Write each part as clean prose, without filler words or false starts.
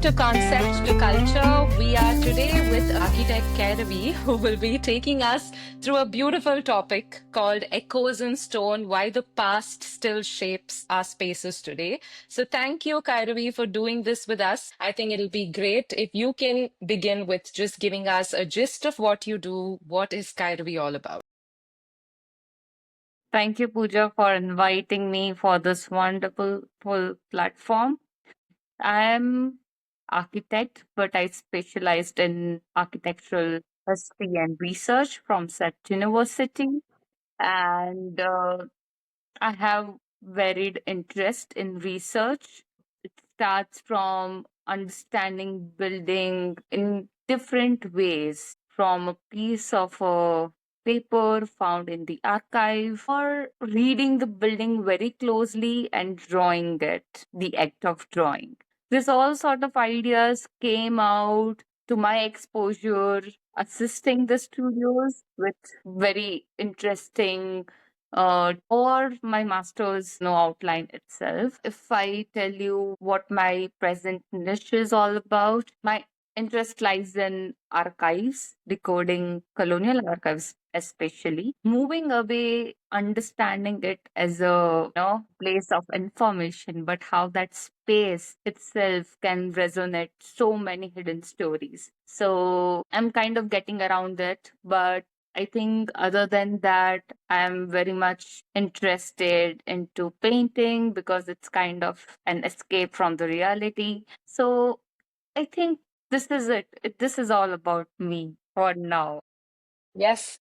to Concept to Culture. We are today with architect Kairavi, who will be taking us through a beautiful topic called Echoes in Stone, Why the Past Still Shapes Our Spaces Today. So thank you, Kairavi, for doing this with us. I think it'll be great if you can begin with just giving us a gist of what you do. What is Kairavi all about? Thank you, Pooja, for inviting me for this wonderful full platform. I am architect, but I specialized in architectural history and research from CEPT University, and I have varied interest in research. It starts from understanding building in different ways, from a piece of paper found in the archive, or reading the building very closely and drawing it, the act of drawing. This all sort of ideas came out to my exposure assisting the studios with very interesting or my master's no outline itself. If I tell you what my present niche is all about, my interest lies in archives, decoding colonial archives especially, moving away, understanding it as a place of information, but how that space itself can resonate so many hidden stories. So I'm kind of getting around it, but I think other than that, I'm very much interested into painting because it's kind of an escape from the reality. So I think this is it. This is all about me for now. Yes.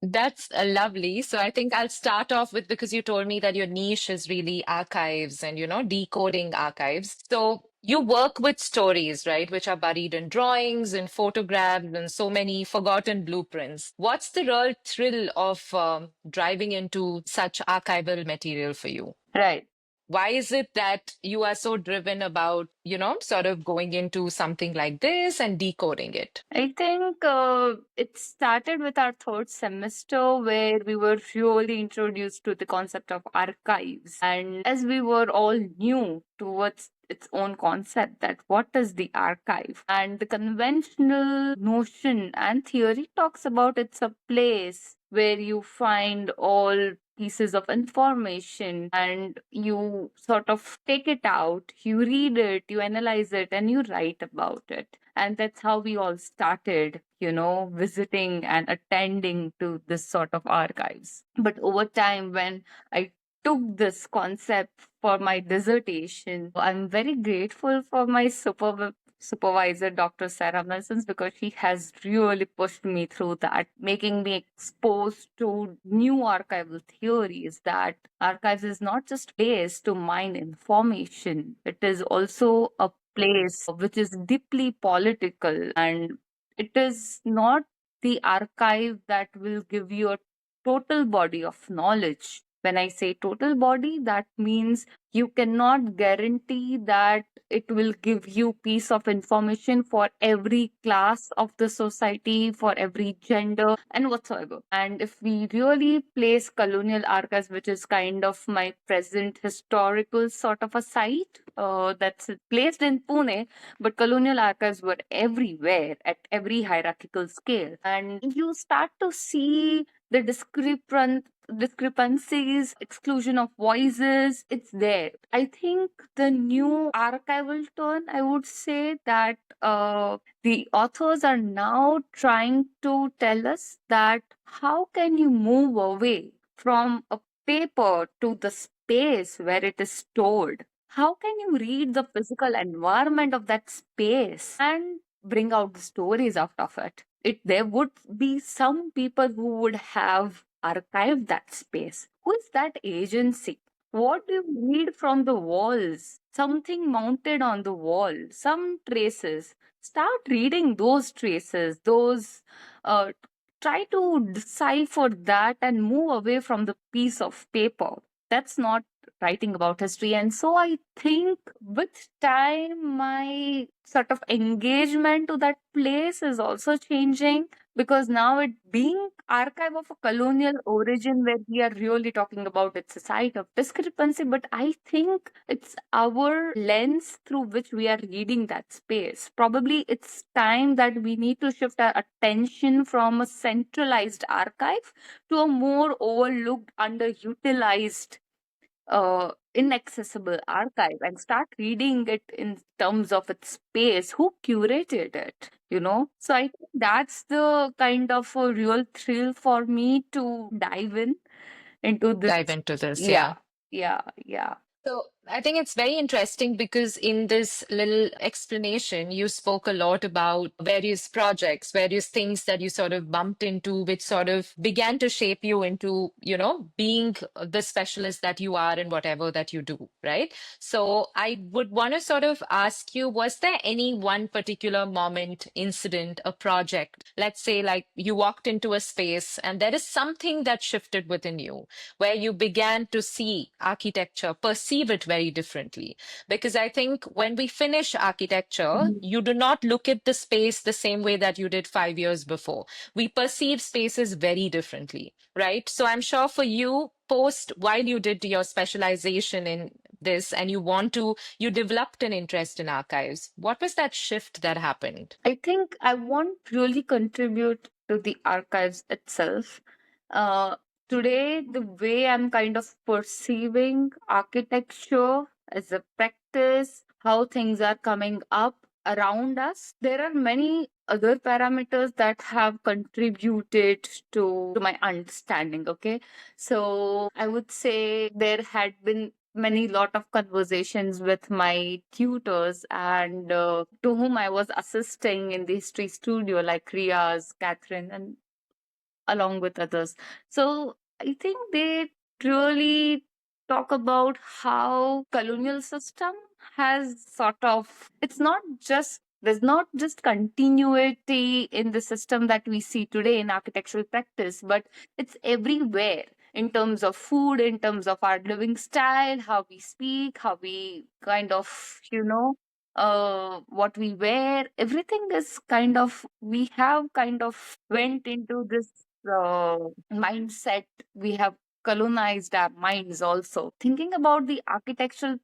That's lovely. So I think I'll start off with because you told me that your niche is really archives and, decoding archives. So you work with stories, right, which are buried in drawings and photographs and so many forgotten blueprints. What's the real thrill of driving into such archival material for you? Right. Why is it that you are so driven about, sort of going into something like this and decoding it? I think it started with our third semester where we were really introduced to the concept of archives. And as we were all new towards its own concept, that what is the archive? And the conventional notion and theory talks about it's a place where you find all pieces of information and you sort of take it out, you read it, you analyze it, and you write about it. And that's how we all started, visiting and attending to this sort of archives. But over time, when I took this concept for my dissertation, I'm very grateful for my supervisor, Dr. Sarah Milsons, because she has really pushed me through that, making me exposed to new archival theories that archives is not just a place to mine information, it is also a place which is deeply political, and it is not the archive that will give you a total body of knowledge. When I say total body, that means you cannot guarantee that it will give you piece of information for every class of the society, for every gender and whatsoever. And if we really place colonial archives, which is kind of my present historical sort of a site that's placed in Pune, but colonial archives were everywhere at every hierarchical scale. And you start to see the discrepancies, exclusion of voices, it's there. I think the new archival turn, I would say that the authors are now trying to tell us that how can you move away from a paper to the space where it is stored? How can you read the physical environment of that space and bring out the stories out of it? There would be some people who would have archived that space. Who is that agency? What do you read from the walls? Something mounted on the wall, some traces. Start reading those traces, those uh, try to decipher that and move away from the piece of paper. That's not writing about history. And so I think with time, my sort of engagement to that place is also changing. because now it being archive of a colonial origin where we are really talking about it's a site of discrepancy, but I think it's our lens through which we are reading that space. Probably it's time that we need to shift our attention from a centralized archive to a more overlooked, underutilized, inaccessible archive and start reading it in terms of its space. Who curated it? So I think that's the kind of a real thrill for me to dive in into this. Dive into this, Yeah, yeah. yeah, yeah. So I think it's very interesting because in this little explanation, you spoke a lot about various projects, various things that you sort of bumped into, which sort of began to shape you into, being the specialist that you are in whatever that you do, right? So I would want to sort of ask you, was there any one particular moment, incident, a project, let's say like you walked into a space and there is something that shifted within you where you began to see architecture, perceive it very differently. Because I think when we finish architecture, Mhm. you do not look at the space the same way that you did 5 years before. We perceive spaces very differently, right? So I'm sure for you, post while you did your specialization in this and you developed an interest in archives. What was that shift that happened? I think I won't really contribute to the archives itself. Uh, Today, the way I'm kind of perceiving architecture as a practice, how things are coming up around us, there are many other parameters that have contributed to my understanding. Okay. So I would say there had been many lot of conversations with my tutors and to whom I was assisting in the history studio, like Riaz, Catherine, and along with others. So I think they really talk about how colonial system has sort of, it's not just, there's not just continuity in the system that we see today in architectural practice, but it's everywhere in terms of food, in terms of our living style, how we speak, how we kind of, what we wear, everything is kind of, we have kind of went into this mindset. We have colonized our minds also. Thinking about the architectural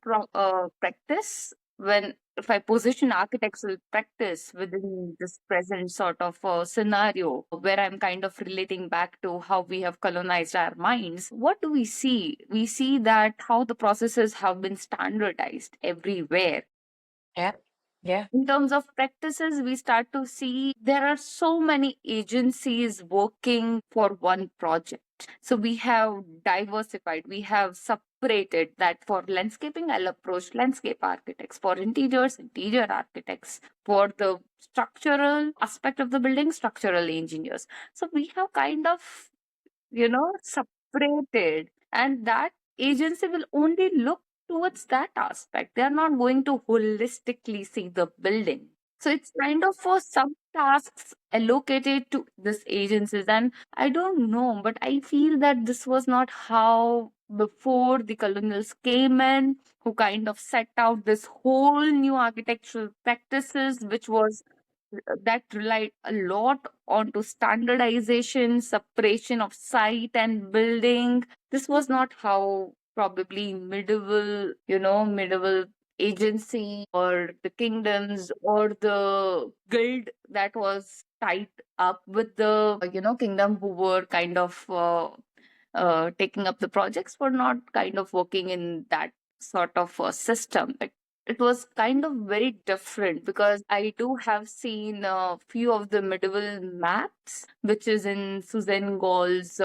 practice, when if I position architectural practice within this present sort of scenario where I'm kind of relating back to how we have colonized our minds, what do we see? We see that how the processes have been standardized everywhere. Yeah. Yeah. In terms of practices, we start to see there are so many agencies working for one project. So we have diversified, we have separated that. For landscaping, I'll approach landscape architects; for interiors, interior architects; for the structural aspect of the building, structural engineers. So we have kind of, separated, and that agency will only look towards that aspect. They are not going to holistically see the building. So it's kind of for some tasks allocated to this agencies. And I don't know, but I feel that this was not how before the colonials came in, who kind of set out this whole new architectural practices, which was that relied a lot onto standardization, separation of site and building. This was not how probably medieval agency or the kingdoms or the guild that was tied up with the kingdom who were kind of taking up the projects were not kind of working in that sort of a system. It was kind of very different because I do have seen a few of the medieval maps, which is in Suzanne Gall's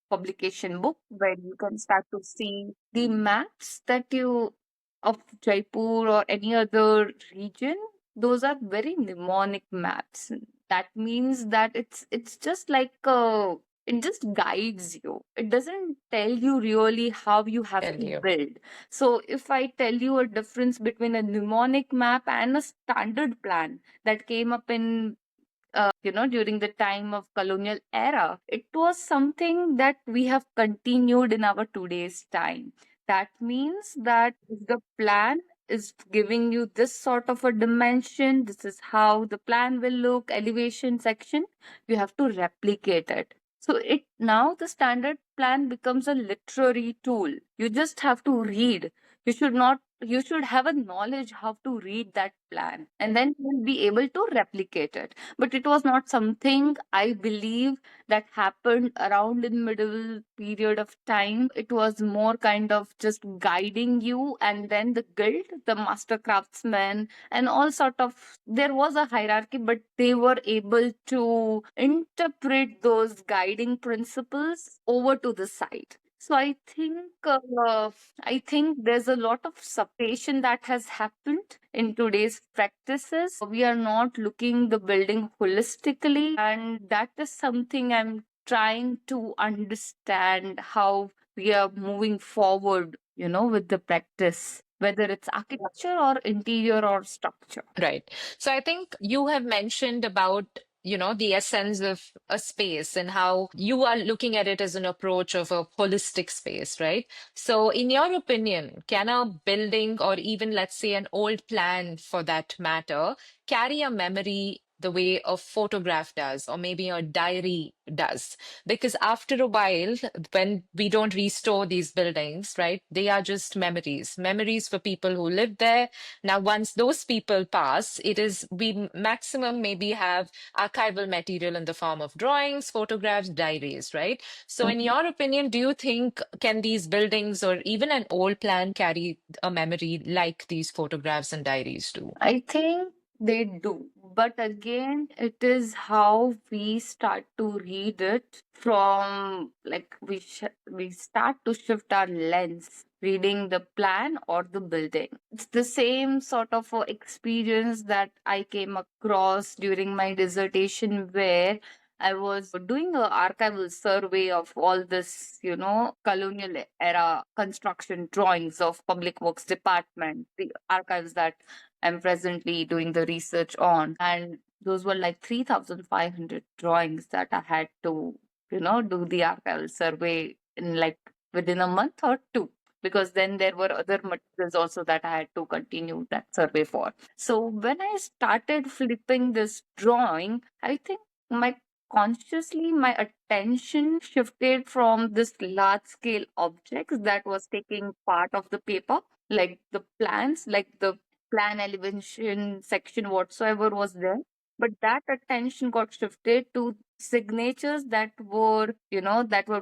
publication book, where you can start to see the maps that you of Jaipur or any other region. Those are very mnemonic maps. That means that it's just like it just guides you. It doesn't tell you really how you have Tell to you. build. So if I tell you a difference between a mnemonic map and a standard plan that came up in during the time of colonial era, it was something that we have continued in our today's time. That means that if the plan is giving you this sort of a dimension. This is how the plan will look, elevation section. You have to replicate it. So it now the standard plan becomes a literary tool. You just have to read. You should not you should have a knowledge how to read that plan, and then you'll be able to replicate it. But it was not something I believe that happened around in middle period of time. It was more kind of just guiding you, and then the guild, the master craftsmen, and all sort of, there was a hierarchy, but they were able to interpret those guiding principles over to the side. So I think there's a lot of separation that has happened in today's practices. We are not looking the building holistically, and that is something I'm trying to understand how we are moving forward, with the practice, whether it's architecture or interior or structure. Right. So I think you have mentioned about, the essence of a space and how you are looking at it as an approach of a holistic space, right? So in your opinion, can a building or even let's say an old plan for that matter carry a memory the way a photograph does or maybe a diary does? Because after a while, when we don't restore these buildings, right, they are just memories, memories for people who lived there. Now, once those people pass, we maximum maybe have archival material in the form of drawings, photographs, diaries, right? So, in your opinion, do you think can these buildings or even an old plan carry a memory like these photographs and diaries do? I think they do. But again, it is how we start to read it from, like, we start to shift our lens reading the plan or the building. It's the same sort of experience that I came across during my dissertation, where I was doing a archival survey of all this, colonial era construction drawings of Public Works Department, the archives that I'm presently doing the research on. And those were like 3,500 drawings that I had to, do the archival survey in like within a month or two. Because then there were other materials also that I had to continue that survey for. So when I started flipping this drawing, I think my consciously my attention shifted from this large scale objects that was taking part of the paper, like the plans, like the plan elevation section whatsoever was there, but that attention got shifted to signatures that were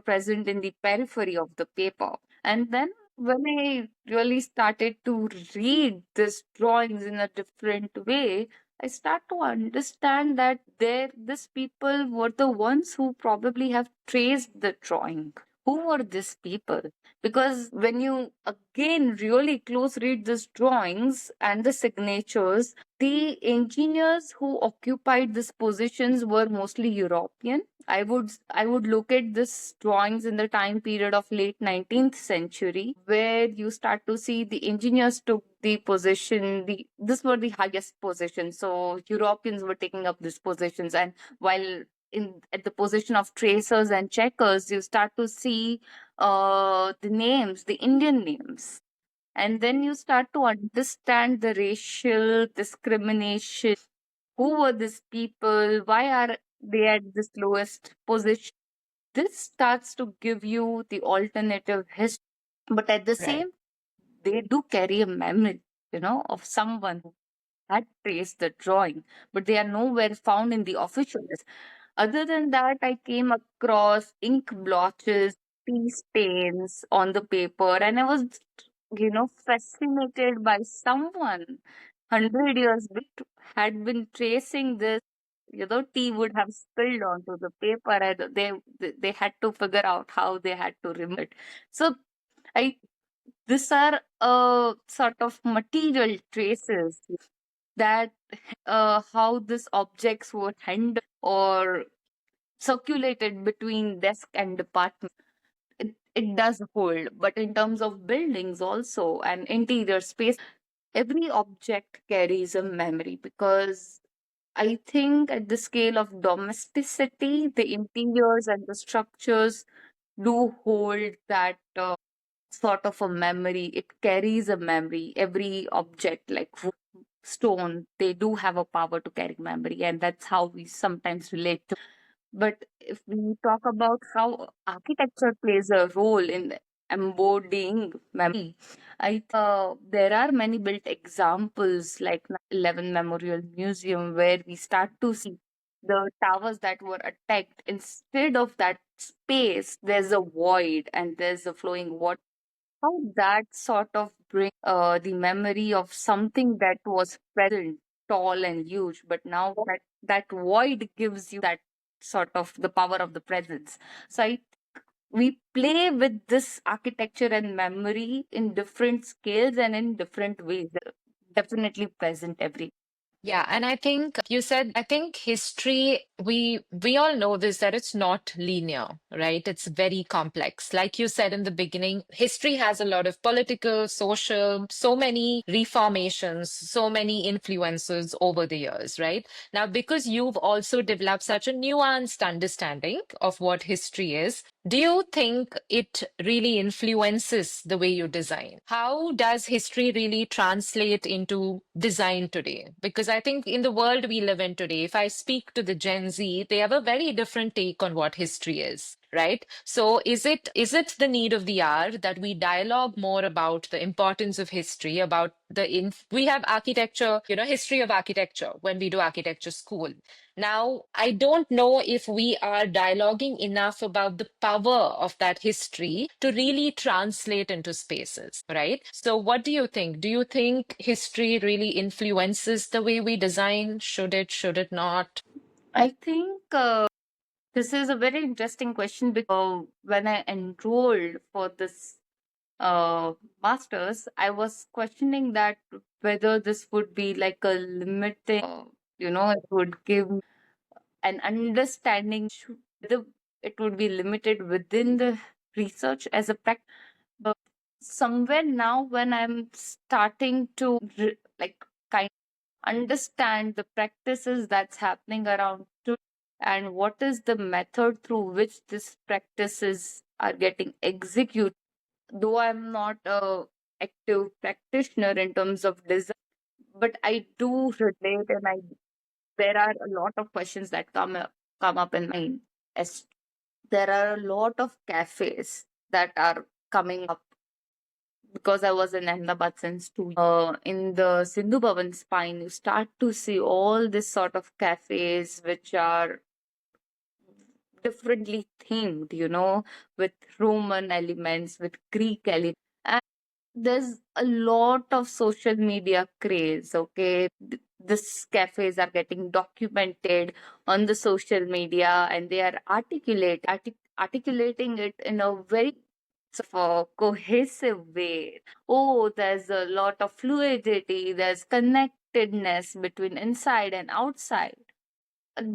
present in the periphery of the paper. And then when I really started to read these drawings in a different way, I start to understand that these people were the ones who probably have traced the drawing. Who were these people? Because when you again really close read these drawings and the signatures, the engineers who occupied these positions were mostly European. I would look at this drawings in the time period of late 19th century, where you start to see the engineers took the position. This were the highest positions, so Europeans were taking up these positions, and while in at the position of tracers and checkers, you start to see the names, the Indian names. And then you start to understand the racial discrimination. Who were these people? Why are they at this lowest position? This starts to give you the alternative history. But at the Right. same, they do carry a memory, of someone who had traced the drawing, but they are nowhere found in the official list. Other than that, I came across ink blotches, tea stains on the paper, and I was, fascinated by someone 100 years back had been tracing this. Tea would have spilled onto the paper, and they had to figure out how they had to remove it. So I these are sort of material traces that how these objects were handled or circulated between desk and department. It does hold, but in terms of buildings also and interior space, every object carries a memory, because I think at the scale of domesticity, the interiors and the structures do hold that. sort of a memory. It carries a memory. Every object, like stone, they do have a power to carry memory, and that's how we sometimes relate to. But if we talk about how architecture plays a role in embodying memory, there are many built examples like 11 Memorial Museum, where we start to see the towers that were attacked. Instead of that space, there's a void and there's a flowing water. How that sort of bring the memory of something that was present, tall and huge, but now that void gives you that sort of the power of the presence. So we play with this architecture and memory in different scales and in different ways. Definitely present every. Yeah, and I think you said, I think history, we all know this, that it's not linear, right? It's very complex. Like you said in the beginning, history has a lot of political, social, so many reformations, so many influences over the years, right? Now, because you've also developed such a nuanced understanding of what history is, do you think it really influences the way you design? How does history really translate into design today? Because I think in the world we live in today, if I speak to the Gen Z, they have a very different take on what history is. Right. So is it the need of the hour that we dialogue more about the importance of history, about we have architecture, history of architecture when we do architecture school. Now, I don't know if we are dialoguing enough about the power of that history to really translate into spaces, right? So, what do you think? Do you think history really influences the way we design? Should it not? I think this is a very interesting question because when I enrolled for this masters, I was questioning that whether this would be like a limiting, it would give an understanding, whether it would be limited within the research as a practice. But somewhere now, when I'm starting to like kind of understand the practices that's happening around today and what is the method through which these practices are getting executed, though I'm not a active practitioner in terms of design, but I do relate, and I there are a lot of questions that come up in mind. As there are a lot of cafes that are coming up because I was in Ahmedabad since 2 years. In the Sindhu Bhavan spine, you start to see all this sort of cafes which are differently themed, with Roman elements, with Greek elements. There's a lot of social media craze. Okay, this cafes are getting documented on the social media, and they are articulating it in a very sort of a cohesive way. Oh, there's a lot of fluidity, there's connectedness between inside and outside.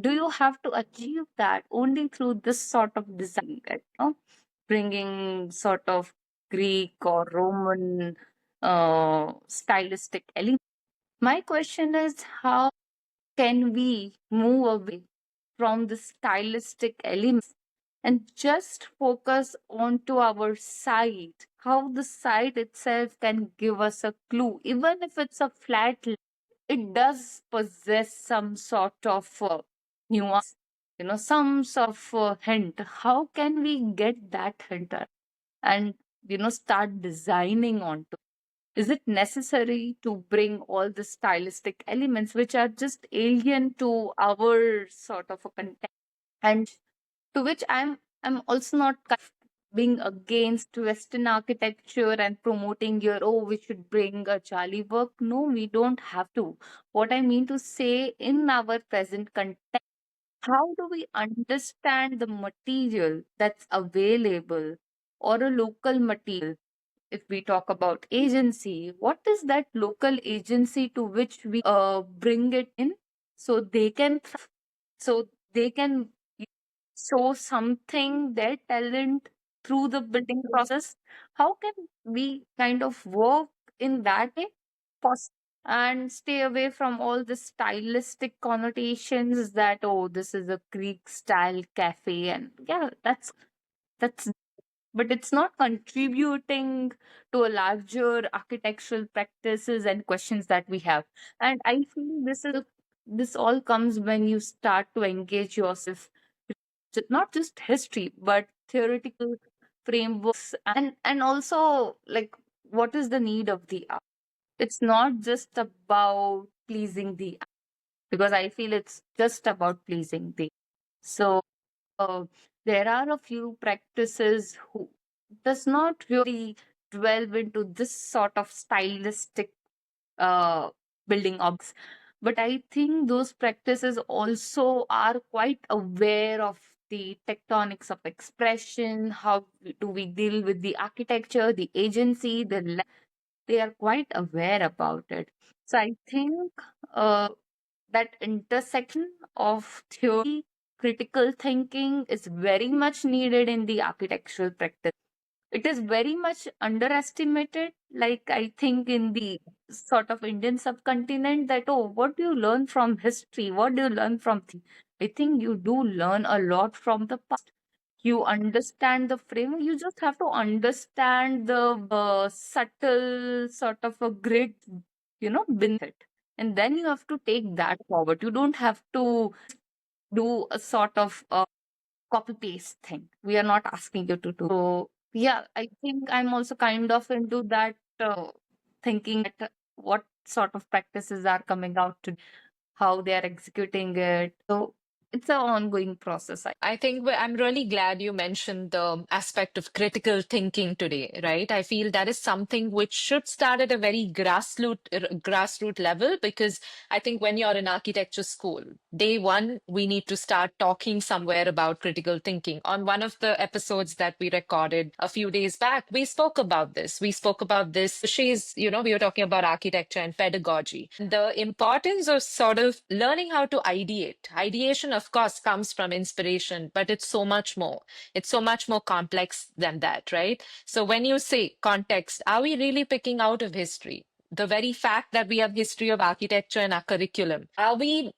Do you have to achieve that only through this sort of design, bringing sort of Greek or Roman stylistic element? My question is, how can we move away from the stylistic elements and just focus onto our site? How the site itself can give us a clue, even if it's a flat, it does possess some sort of nuance, some sort of hint. How can we get that hint and start designing onto? Is it necessary to bring all the stylistic elements which are just alien to our sort of a content? And to which I'm also not kind of being against Western architecture and promoting your, oh, we should bring a Charlie work. No, we don't have to. What I mean to say, in our present context, how do we understand the material that's available, or a local material? If we talk about agency, what is that local agency to which we bring it in so they can so they can show something, their talent, through the building process? How can we kind of work in that way and stay away from all the stylistic connotations that, oh, this is a Greek style cafe, and yeah, that's but it's not contributing to a larger architectural practices and questions that we have. And I feel this all comes when you start to engage yourself not just history but theoretical frameworks, and also like what is the need of the art. It's not just about pleasing the art, because I feel it's just about pleasing the. So uh, there are a few practices who does not really delve into this sort of stylistic uh, building objects, but I think those practices also are quite aware of the tectonics of expression. How do we deal with the architecture, the agency, they are quite aware about it. So I think uh, that intersection of theory, critical thinking is very much needed in the architectural practice. It is very much underestimated, like I think in the sort of Indian subcontinent, that oh, what do you learn from history? What do you learn from I think you do learn a lot from the past. You understand the frame. You just have to understand the subtle sort of a grid, beneath it. And then you have to take that forward. You don't have to do a sort of copy paste thing. We are not asking you to do. So, yeah, I think I'm also kind of into that thinking that what sort of practices are coming out to how they are executing it. So, it's an ongoing process. I think I'm really glad you mentioned the aspect of critical thinking today, right? I feel that is something which should start at a very grassroots level, because I think when you're in architecture school, day one, we need to start talking somewhere about critical thinking. On one of the episodes that we recorded a few days back, we spoke about this. We spoke about this. We were talking about architecture and pedagogy. The importance of sort of learning how to ideate. Ideation, of course, comes from inspiration, but it's so much more. It's so much more complex than that, right? So when you say context, are we really picking out of history? The very fact that we have history of architecture in our curriculum, are we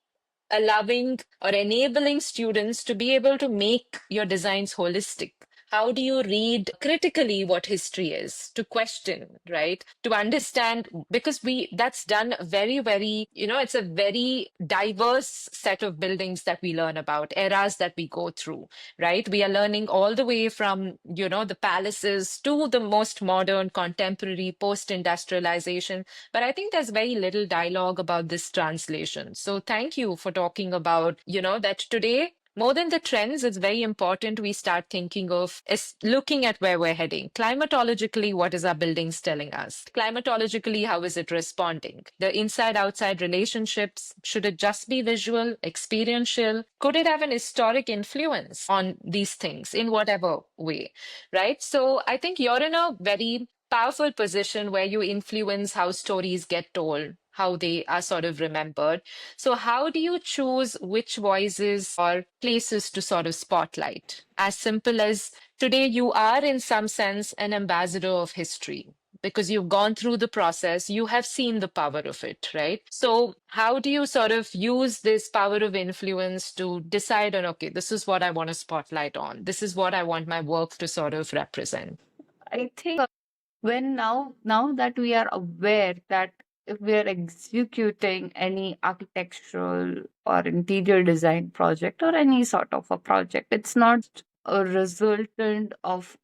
allowing or enabling students to be able to make your designs holistic? How do you read critically what history is? To question, right? To understand, because that's done very, very, it's a very diverse set of buildings that we learn about, eras that we go through, right? We are learning all the way from, the palaces to the most modern, contemporary, post-industrialization. But I think there's very little dialogue about this translation. So thank you for talking about, that today, more than the trends, it's very important we start thinking of is looking at where we're heading. Climatologically, what is our buildings telling us? Climatologically, how is it responding? The inside-outside relationships, should it just be visual, experiential? Could it have an historic influence on these things in whatever way, right? So I think you're in a very powerful position where you influence how stories get told, how they are sort of remembered. So, how do you choose which voices or places to sort of spotlight? As simple as today, you are in some sense an ambassador of history because you've gone through the process, you have seen the power of it, right? So, how do you sort of use this power of influence to decide on, okay, this is what I want to spotlight on, this is what I want my work to sort of represent? I think when now that we are aware that if we are executing any architectural or interior design project or any sort of a project, it's not a resultant of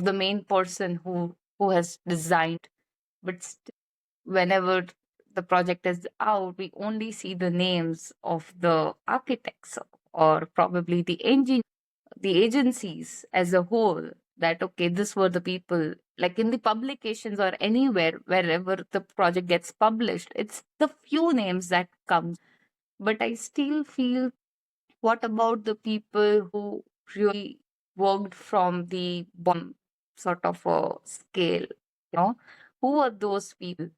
the main person who has designed, but whenever the project is out, we only see the names of the architects or probably the agencies as a whole, that okay, this were the people, like in the publications or anywhere wherever the project gets published, it's the few names that comes. But I still feel, what about the people who really worked from the bottom sort of a scale? Who are those people?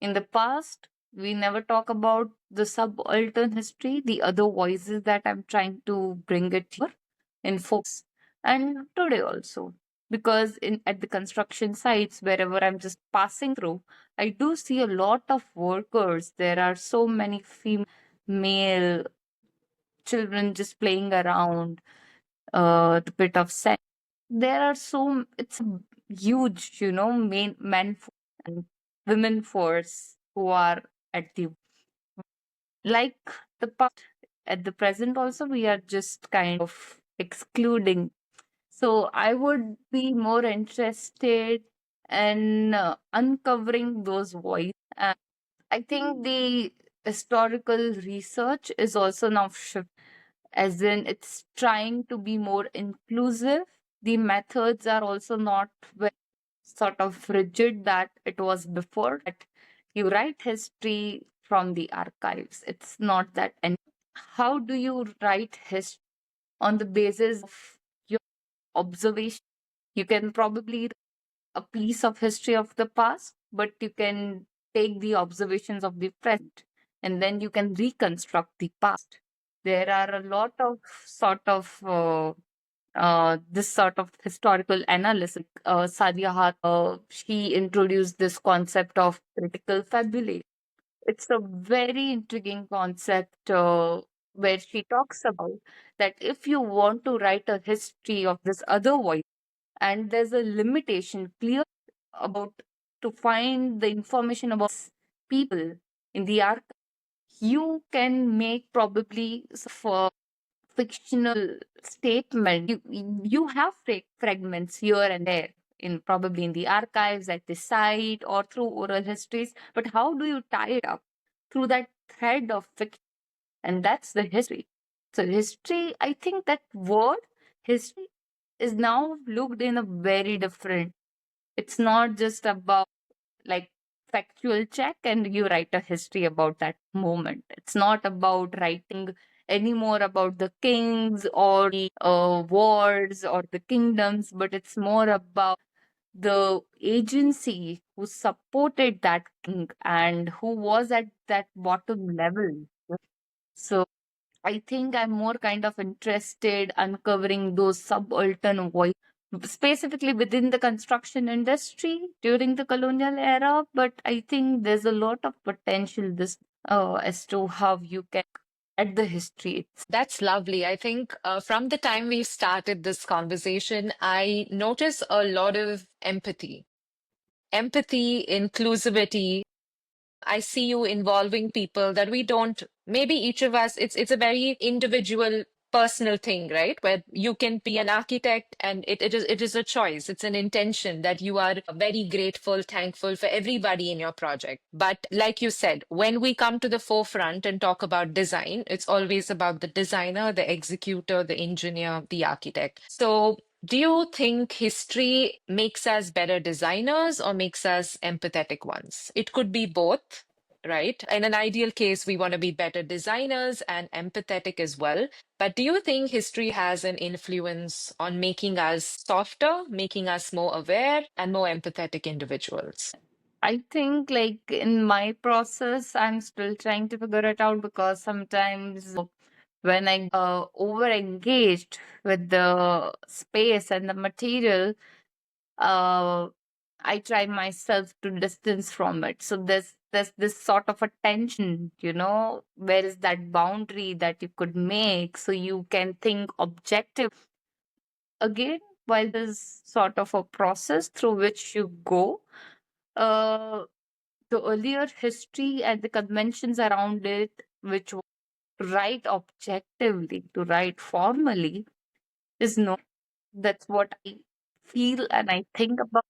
In the past, we never talk about the subaltern history, the other voices that I'm trying to bring it here in focus, and today also. Because in at the construction sites, wherever I'm just passing through, I do see a lot of workers. There are so many female, male children just playing around the pit of sand. there are it's a huge, main men and women force who are at the, like the past, at the present also, we are just kind of excluding. So I would be more interested in uncovering those voices. And I think the historical research is also now shift, as in it's trying to be more inclusive. The methods are also not very sort of rigid that it was before. That you write history from the archives. It's not that. And how do you write history on the basis of your observation? You can probably a piece of history of the past, but you can take the observations of the present and then you can reconstruct the past. There are a lot of sort of this sort of historical analysis. Sadia Hat, she introduced this concept of critical fabulation. It's a very intriguing concept where she talks about that if you want to write a history of this other voice, and there's a limitation clear about to find the information about people in the archive, you can make probably for fictional statement. You have fragments here and there in probably in the archives at the site or through oral histories, but how do you tie it up through that thread of fiction? And that's the history. So history, I think that word history is now looked in a very different. It's not just about like factual check and you write a history about that moment. It's not about writing anymore about the kings or the wars or the kingdoms, but it's more about the agency who supported that king and who was at that bottom level. So I think I'm more kind of interested uncovering those subaltern voices, specifically within the construction industry during the colonial era. But I think there's a lot of potential this as to how you can at the history. That's lovely. I think from the time we started this conversation, I notice a lot of empathy, inclusivity. I see you involving people that we don't, maybe each of us, it's a very individual, personal thing, right? Where you can be an architect and it is a choice. It's an intention that you are very grateful, thankful for everybody in your project. But like you said, when we come to the forefront and talk about design, it's always about the designer, the executor, the engineer, the architect. So do you think history makes us better designers or makes us empathetic ones? It could be both, right? In an ideal case, we want to be better designers and empathetic as well. But do you think history has an influence on making us softer, making us more aware and more empathetic individuals? I think, like in my process, I'm still trying to figure it out because sometimes when I over engaged with the space and the material, uh, I try myself to distance from it. So there's this sort of a tension, where is that boundary that you could make so you can think objective again while there's sort of a process through which you go. Uh, the earlier history and the conventions around it, which were to write objectively, to write formally, is no. That's what I feel and I think about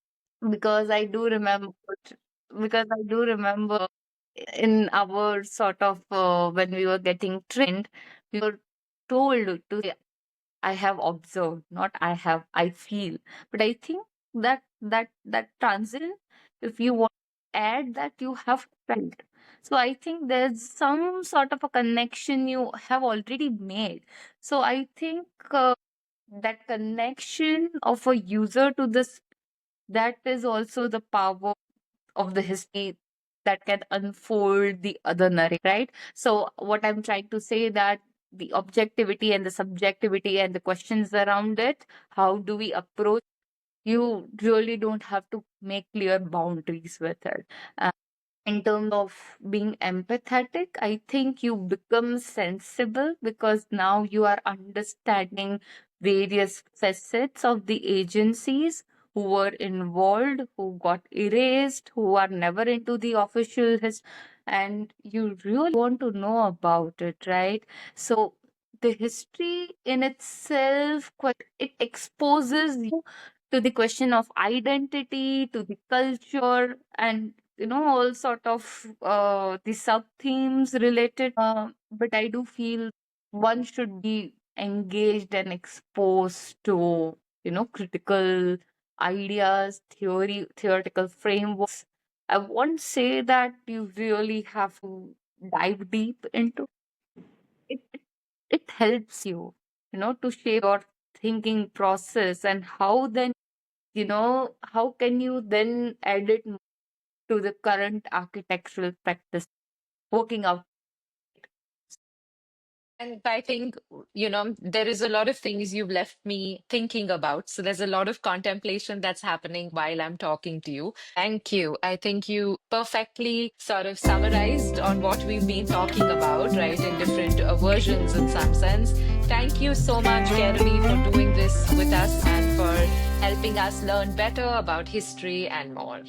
because I do remember in our sort of when we were getting trained, we were told to say, I have observed, not I have, I feel. But I think that transition, if you want to add that, you have felt. So I think there's some sort of a connection you have already made. So I think that connection of a user to this, that is also the power of the history that can unfold the other narrative, right? So what I'm trying to say that the objectivity and the subjectivity and the questions around it, how do we approach? You really don't have to make clear boundaries with it. In terms of being empathetic, I think you become sensible because now you are understanding various facets of the agencies who were involved, who got erased, who are never into the official history, and you really want to know about it, right? So the history in itself, it exposes you to the question of identity, to the culture, and all sort of the sub themes related. But I do feel one should be engaged and exposed to critical ideas, theoretical frameworks. I won't say that you really have to dive deep into it. It helps you, to shape your thinking process, and how then, how can you then add it to the current architectural practice working out. And I think, there is a lot of things you've left me thinking about. So there's a lot of contemplation that's happening while I'm talking to you. Thank you. I think you perfectly sort of summarized on what we've been talking about, right, in different versions in some sense. Thank you so much, Kairavi, for doing this with us and for helping us learn better about history and more.